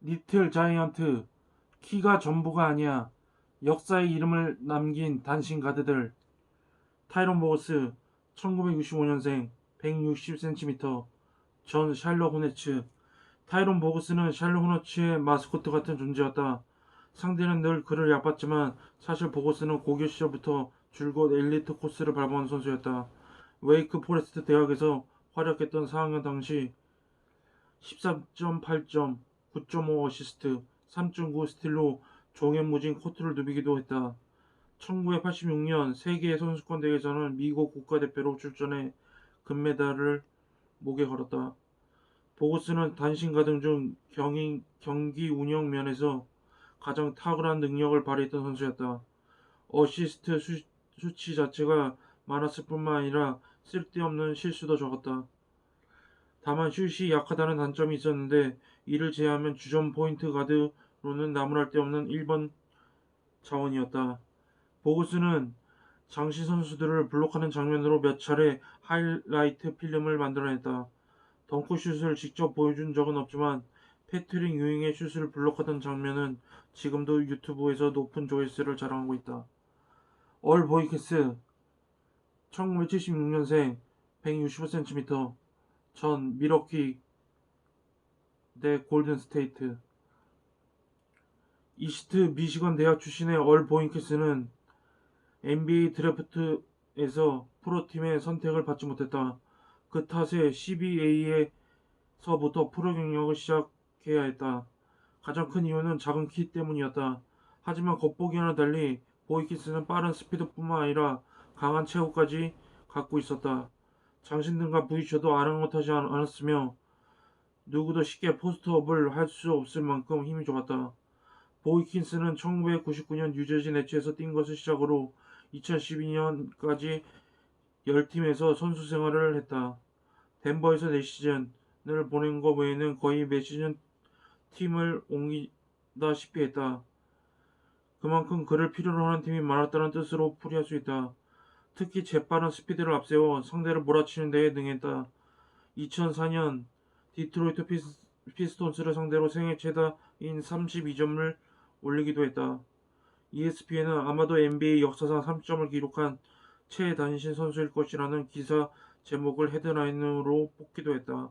리틀 자이언트, 키가 전부가 아니야. 역사의 이름을 남긴 단신 가드들. 타이런 보거스, 1965년생, 160cm, 전 샬럿 호네츠. 타이런 보거스는 샬럿 호네츠의 마스코트 같은 존재였다. 상대는 늘 그를 얕봤지만 사실 보거스는 고교 시절부터 줄곧 엘리트 코스를 밟아온 선수였다. 웨이크 포레스트 대학에서 활약했던 4학년 당시 13.8점, 9.5 어시스트, 3.9 스틸로 종횡무진 코트를 누비기도 했다. 1986년 세계 선수권 대회에서는 미국 국가대표로 출전해 금메달을 목에 걸었다. 보고스는 단신 가등 중 경기 운영 면에서 가장 탁월한 능력을 발휘했던 선수였다. 어시스트 수치 자체가 많았을 뿐만 아니라 쓸데없는 실수도 적었다. 다만 슛이 약하다는 단점이 있었는데 이를 제외하면 주전 포인트 가드로는 나무랄 데 없는 1번 자원이었다. 보고스는 장시 선수들을 블록하는 장면으로 몇 차례 하이라이트 필름을 만들어냈다. 덩크슛을 직접 보여준 적은 없지만 패트릭 유잉의 슛을 블록하던 장면은 지금도 유튜브에서 높은 조회수를 자랑하고 있다. 얼 보이케스, 1976년생, 165cm, 전 미러키 대 골든 스테이트. 이스트 미시건 대학 출신의 얼 보잉케스는 NBA 드래프트에서 프로팀의 선택을 받지 못했다. 그 탓에 CBA에서부터 프로 경력을 시작해야 했다. 가장 큰 이유는 작은 키 때문이었다. 하지만 겉보기와는 달리 보이키스는 빠른 스피드뿐만 아니라 강한 체구까지 갖고 있었다. 장신등과 부딪혀도 아랑곳하지 않았으며 누구도 쉽게 포스트업을 할 수 없을 만큼 힘이 좋았다. 보이킨스는 1999년 뉴저지 네츠에서 뛴 것을 시작으로 2012년까지 10팀에서 선수 생활을 했다. 덴버에서 4시즌을 보낸 것 외에는 거의 매 시즌 팀을 옮기다시피 했다. 그만큼 그를 필요로 하는 팀이 많았다는 뜻으로 풀이할 수 있다. 특히 재빠른 스피드를 앞세워 상대를 몰아치는 데에 능했다. 2004년 디트로이트 피스톤스를 상대로 생애 최다인 32점을 올리기도 했다. ESPN은 아마도 NBA 역사상 30점을 기록한 최단신 선수일 것이라는 기사 제목을 헤드라인으로 뽑기도 했다.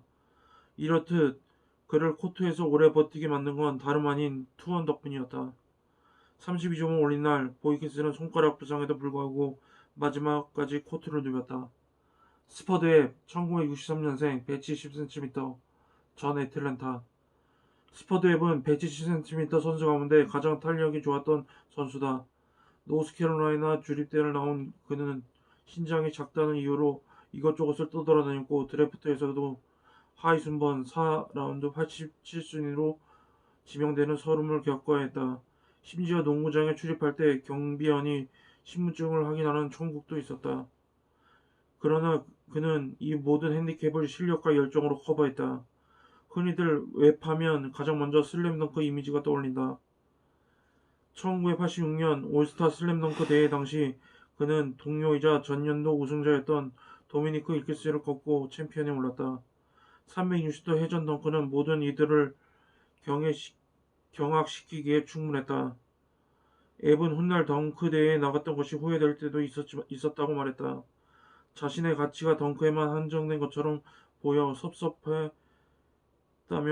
이렇듯 그를 코트에서 오래 버티게 만든 건 다름 아닌 투원 덕분이었다. 32점을 올린 날 보이킨스는 손가락 부상에도 불구하고 마지막까지 코트를 누볐다. 스퍼드 앱 1963년생 170cm 전 애틀랜타. 스퍼드 앱은 170cm 선수 가운데 가장 탄력이 좋았던 선수다. 노스캐롤라이나 주립대를 나온 그는 신장이 작다는 이유로 이것저것을 떠돌아다녔고 드래프트에서도 하위 순번 4라운드 87순위로 지명되는 서름을 겪어야 했다. 심지어 농구장에 출입할 때 경비원이 신분증을 확인하는 총국도 있었다. 그러나 그는 이 모든 핸디캡을 실력과 열정으로 커버했다. 흔히들 웹하면 가장 먼저 슬램덩크 이미지가 떠올린다. 1986년 올스타 슬램덩크 대회 당시 그는 동료이자 전년도 우승자였던 도미니크 일키스를 꺾고 챔피언에 올랐다. 360도 회전 덩크는 모든 이들을 경악시키기에 충분했다. 앱은 훗날 덩크 대회에 나갔던 것이 후회될 때도 있었다고 말했다. 자신의 가치가 덩크에만 한정된 것처럼 보여 섭섭했다며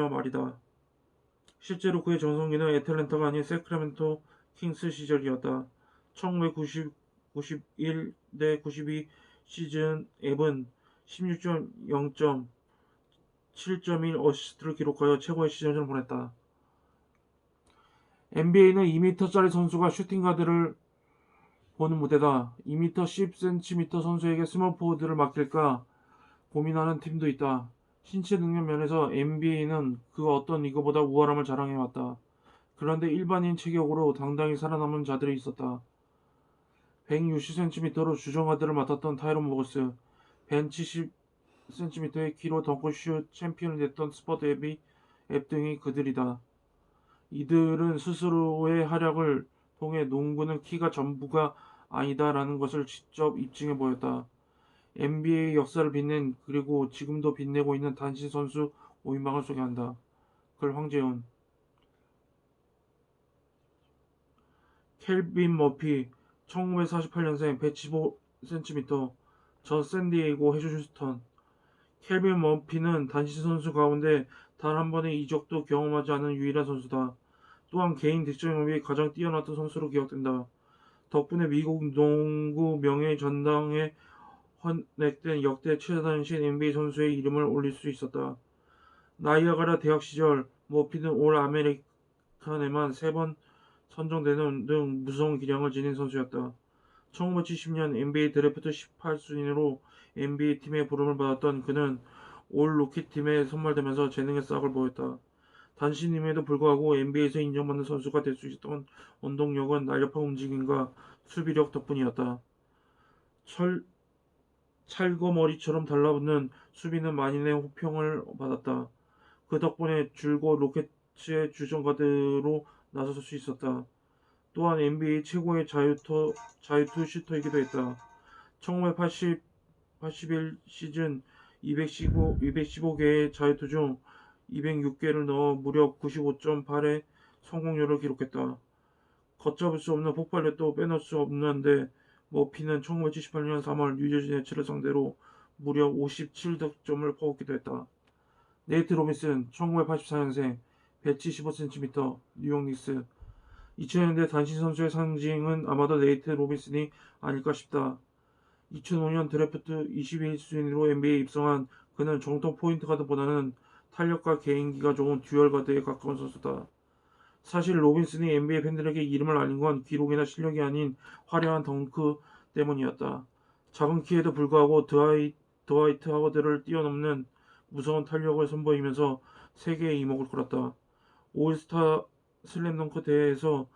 말이다. 실제로 그의 전성기는 애틀랜타가 아닌 세크라멘토 킹스 시절이었다. 1991 대 92 시즌 앱은 16.0점, 7.1 어시스트를 기록하여 최고의 시즌을 보냈다. NBA는 2m짜리 선수가 슈팅가드를 보는 무대다. 2m 10cm 선수에게 스몰포워드를 맡길까 고민하는 팀도 있다. 신체 능력 면에서 NBA는 그 어떤 리그보다 우월함을 자랑해왔다. 그런데 일반인 체격으로 당당히 살아남은 자들이 있었다. 160cm로 주정가드를 맡았던 타이런 모거스, 170cm의 키로 덩크슛 챔피언이 됐던 스퍼드 앱 등이 그들이다. 이들은 스스로의 활약을 통해 농구는 키가 전부가 아니다라는 것을 직접 입증해 보였다. NBA 역사를 빛낸 그리고 지금도 빛내고 있는 단신 선수 5인방을 소개한다. 글 황재훈. 켈빈 머피 1948년생 115cm 전 샌디에이고 해주 휴스턴. 켈빈 머피는 단신 선수 가운데 단 한 번의 이적도 경험하지 않은 유일한 선수다. 또한 개인 득점력이 가장 뛰어났던 선수로 기억된다. 덕분에 미국 농구 명예 전당에 헌액된 역대 최단신 NBA 선수의 이름을 올릴 수 있었다. 나이아가라 대학 시절 머피는 올 아메리칸에만 3번 선정되는 등 무서운 기량을 지닌 선수였다. 1970년 NBA 드래프트 18순위로 NBA 팀의 부름을 받았던 그는 올 루키 팀에 선발되면서 재능의 싹을 보였다. 단신임에도 불구하고 NBA에서 인정받는 선수가 될 수 있었던 원동력은 날렵한 움직임과 수비력 덕분이었다. 찰거머리처럼 달라붙는 수비는 만인의 호평을 받았다. 그 덕분에 줄곧 로켓츠의 주전가드로 나설 수 있었다. 또한 NBA 최고의 자유투 슈터이기도 했다. 1981 시즌 215개의 자유투 중 206개를 넣어 무려 95.8의 성공률을 기록했다. 걷잡을 수 없는 폭발력도 빼놓을 수 없는데 머피는 1978년 3월 뉴저지 네츠를 상대로 무려 57득점을 퍼붓기도 했다. 네이트 로빈슨 1984년생 175cm 뉴욕 닉스. 2000년대 단신 선수의 상징은 아마도 네이트 로빈슨이 아닐까 싶다. 2005년 드래프트 21순위로 NBA에 입성한 그는 정통 포인트 가드보다는 탄력과 개인기가 좋은 듀얼 가드에 가까운 선수다. 사실 로빈슨이 NBA 팬들에게 이름을 알린 건 기록이나 실력이 아닌 화려한 덩크 때문이었다. 작은 키에도 불구하고 드와이트 하워드를 뛰어넘는 무서운 탄력을 선보이면서 세계의 이목을 끌었다. 올스타 슬램덩크 대회에서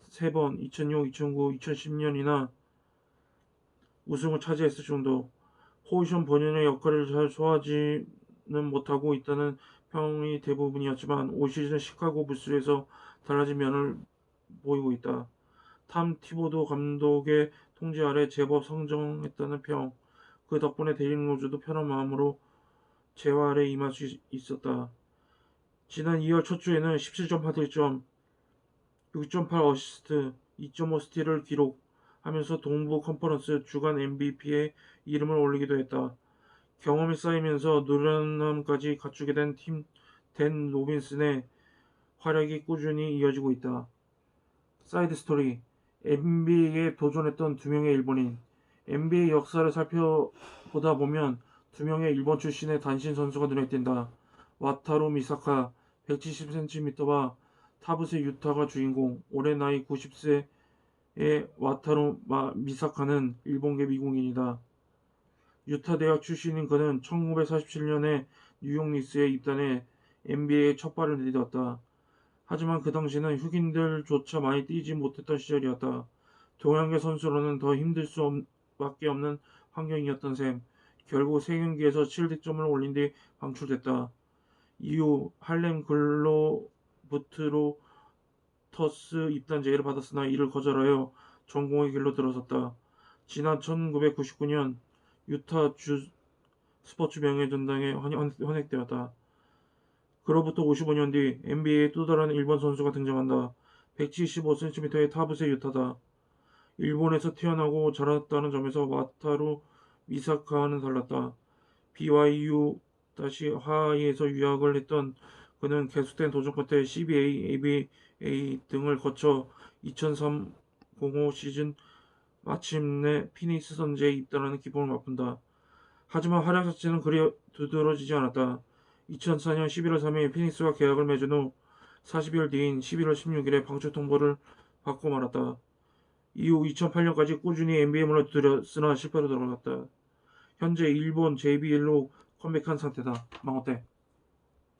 3번 2006, 2009, 2010년이나 우승을 차지했을 정도. 포지션 본연의 역할을 잘 소화하지는 못하고 있다는 평이 대부분이었지만 올 시즌 시카고 불스에서 달라진 면을 보이고 있다. 탐 티보도 감독의 통제 아래 제법 성장했다는 평. 그 덕분에 데릭 로즈도 편한 마음으로 재활에 임할 수 있었다. 지난 2월 첫 주에는 17.8득점, 6.8 어시스트, 2.5 스틸을 기록하면서 동부 컨퍼런스 주간 MVP에 이름을 올리기도 했다. 경험이 쌓이면서 노련함까지 갖추게 된 댄 로빈슨의 활약이 꾸준히 이어지고 있다. 사이드 스토리. NBA에 도전했던 2명의 일본인. NBA 역사를 살펴보다 보면 2명의 일본 출신의 단신 선수가 눈에 띈다. 와타루 미사카 170cm와 타부세 유타가 주인공. 올해 나이 90세의 와타루 미사카는 일본계 미국인이다. 유타 대학 출신인 그는 1947년에 뉴욕 닉스에 입단해 NBA에 첫 발을 내딛었다. 하지만 그 당시는 흑인들조차 많이 뛰지 못했던 시절이었다. 동양계 선수로는 더 힘들 수밖에 없는 환경이었던 셈. 결국 3경기에서 7득점을 올린 뒤 방출됐다. 이후 할렘 글로브트로터스 입단 제의를 받았으나 이를 거절하여 전공의 길로 들어섰다. 지난 1999년 유타 주 스포츠 명예전당에 헌액되었다. 그로부터 55년 뒤 NBA에 또 다른 일본 선수가 등장한다. 175cm의 타부세 유타다. 일본에서 태어나고 자랐다는 점에서 와타루 미사카와는 달랐다. BYU-하와이에서 유학을 했던 그는 계속된 도전 끝에 CBA, ABA 등을 거쳐 2003-05 시즌 마침내 피닉스 선즈에 입단하는 기쁨을 맛본다. 하지만 활약 자체는 그리 두드러지지 않았다. 2004년 11월 3일 피닉스와 계약을 맺은 후 40일 뒤인 11월 16일에 방출 통보를 받고 말았다. 이후 2008년까지 꾸준히 NBA에 물러들였으나 실패로 돌아갔다. 현재 일본 JBL로 컴백한 상태다. 망 어때?